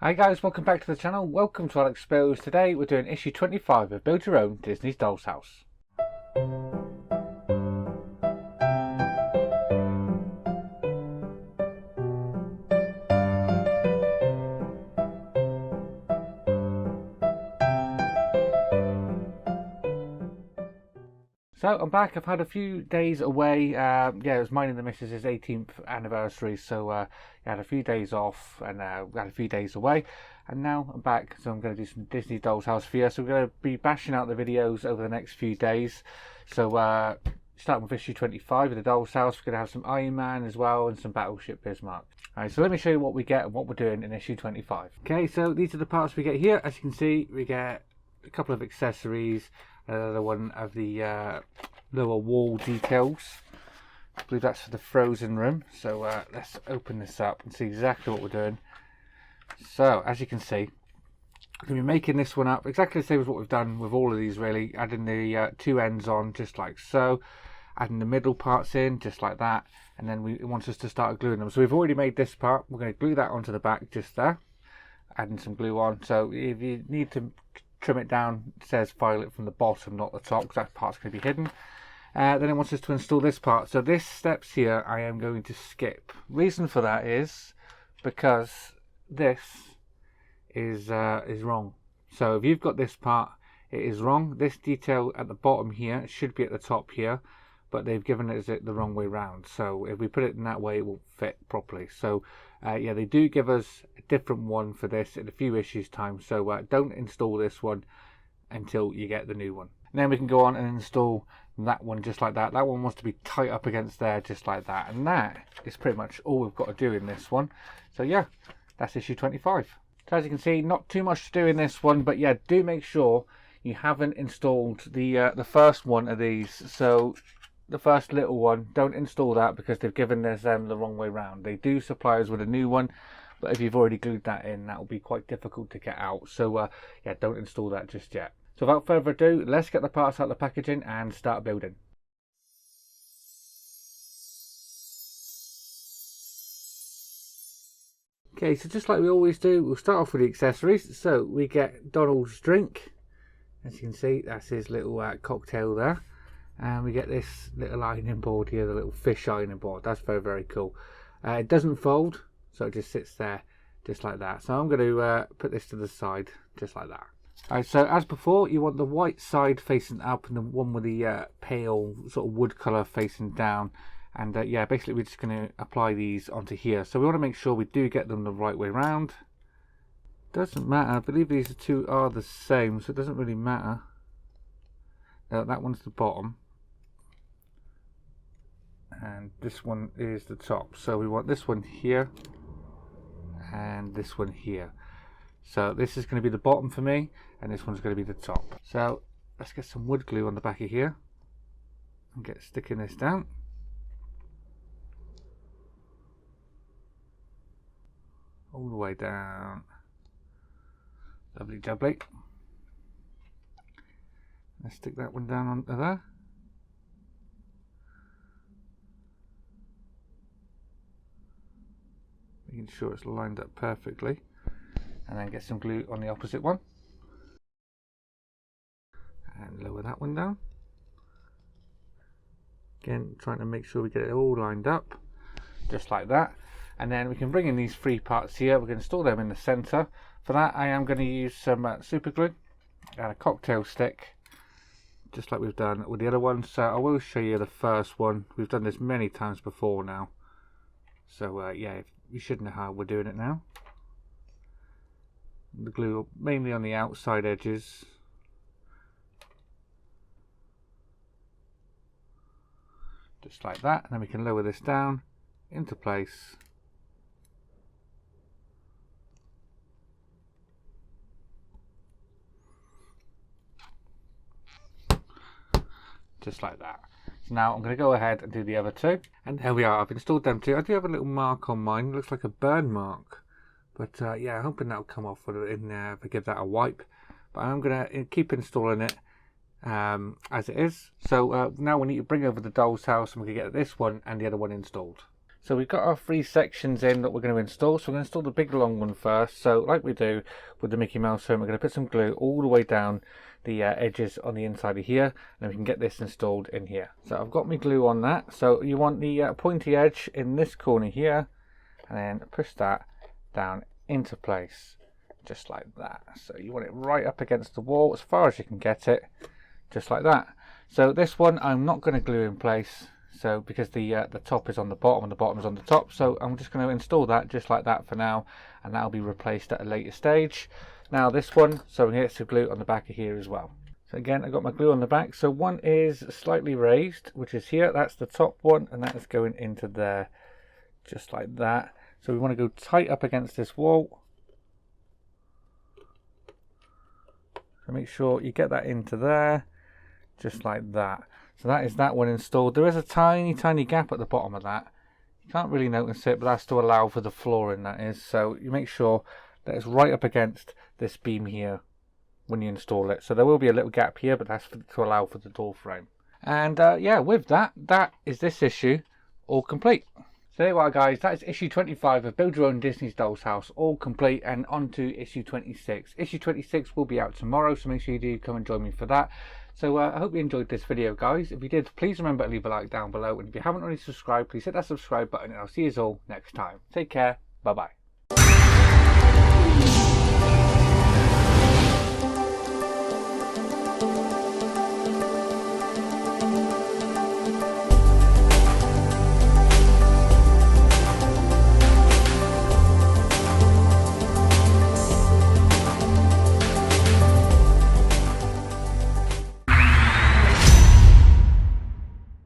Hi guys, welcome back to the channel. Welcome to Alex Spills. Today we're doing issue 25 of Build Your Own Disney's Doll's House. So I'm back. I've had a few days away. It was mine and the missus' 18th anniversary, so I had a few days off and we had a few days away. And now I'm back, so I'm going to do some Disney Doll's House for you. So we're going to be bashing out the videos over the next few days. So starting with issue 25 of the Doll's House, we're going to have some Iron Man as well and some Battleship Bismarck. Alright, so let me show you what we get and what we're doing in issue 25. Okay, so these are the parts we get here. As you can see, we get a couple of accessories. Another one of the lower wall details. I believe that's for the frozen room. So let's open this up and see exactly what we're doing. So as you can see, we're going to be making this one up exactly the same as what we've done with all of these, really. Adding the two ends on just like so, adding the middle parts in just like that, and then it wants us to start gluing them. So we've already made this part. We're going to glue that onto the back just there, adding some glue on. So if you need to trim it down, it says file it from the bottom, not the top, because that part's going to be hidden. Then it wants us to install this part. So this steps here I am going to skip. Reason for that is because this is wrong. So if you've got this part, it is wrong. This detail at the bottom here should be at the top here, but they've given it the wrong way round. So if we put it in that way, it will fit properly. So yeah, they do give us a different one for this in a few issues time. So don't install this one until you get the new one. And then we can go on and install that one just like that. That one wants to be tight up against there just like that. And that is pretty much all we've got to do in this one. So yeah, that's issue 25. So as you can see, not too much to do in this one, but yeah, do make sure you haven't installed the first one of these. So the first little one, don't install that because they've given us the wrong way round. They do supply us with a new one, but if you've already glued that in, that will be quite difficult to get out. So yeah, don't install that just yet. So without further ado, let's get the parts out of the packaging and start building. Okay, so just like we always do, we'll start off with the accessories. So we get Donald's drink. As you can see, that's his little cocktail there. And we get this little ironing board here, the little fish ironing board. That's very, very cool. It doesn't fold, so it just sits there just like that. So I'm going to put this to the side just like that. Alright, so as before, you want the white side facing up and the one with the pale sort of wood colour facing down. And yeah, basically we're just going to apply these onto here. So we want to make sure we do get them the right way round. Doesn't matter, I believe these two are the same, so it doesn't really matter. Now, that one's the bottom. And this one is the top. So we want this one here and this one here. So this is going to be the bottom for me and this one's going to be the top. So let's get some wood glue on the back of here and get sticking this down. All the way down. Lovely jubbly. Let's stick that one down onto there. Making sure it's lined up perfectly, and then get some glue on the opposite one and lower that one down. Again, trying to make sure we get it all lined up just like that, and then we can bring in these three parts here. We're going to store them in the center. For that I am going to use some super glue and a cocktail stick just like we've done with the other ones. So I will show you the first one. We've done this many times before now, so yeah, you should know how we're doing it now. The glue mainly on the outside edges. Just like that, and then we can lower this down into place. Just like that. So now I'm going to go ahead and do the other two. And there we are, I've installed them two. I do have a little mark on mine, it looks like a burn mark. But yeah, I'm hoping that'll come off in there if I give that a wipe. But I'm going to keep installing it as it is. So now we need to bring over the Doll's House and we can get this one and the other one installed. So we've got our 3 sections in that we're going to install. So we're going to install the big long one first. So like we do with the Mickey Mouse phone, we're going to put some glue all the way down the edges on the inside of here, and then we can get this installed in here. So I've got my glue on that. So you want the pointy edge in this corner here, and then push that down into place, just like that. So you want it right up against the wall as far as you can get it, just like that. So this one I'm not going to glue in place, so because the top is on the bottom and the bottom is on the top, so I'm just going to install that just like that for now, and that'll be replaced at a later stage. Now this one, so we get some glue on the back of here as well. So again, I've got my glue on the back. So one is slightly raised, which is here. That's the top one, and that is going into there, just like that. So we want to go tight up against this wall. So make sure you get that into there, just like that. So that is that one installed. There is a tiny gap at the bottom of that. You can't really notice it, but that's to allow for the flooring, that is. So you make sure that it's right up against this beam here when you install it. So there will be a little gap here, but that's to allow for the door frame. And yeah, with that is this issue all complete. So there you are, guys, that is issue 25 of Build Your Own Disney's Doll's House, all complete, and on to issue 26. Issue 26 will be out tomorrow, so make sure you do come and join me for that. So I hope you enjoyed this video, guys. If you did, please remember to leave a like down below, and if you haven't already subscribed, please hit that subscribe button, and I'll see you all next time. Take care, bye bye.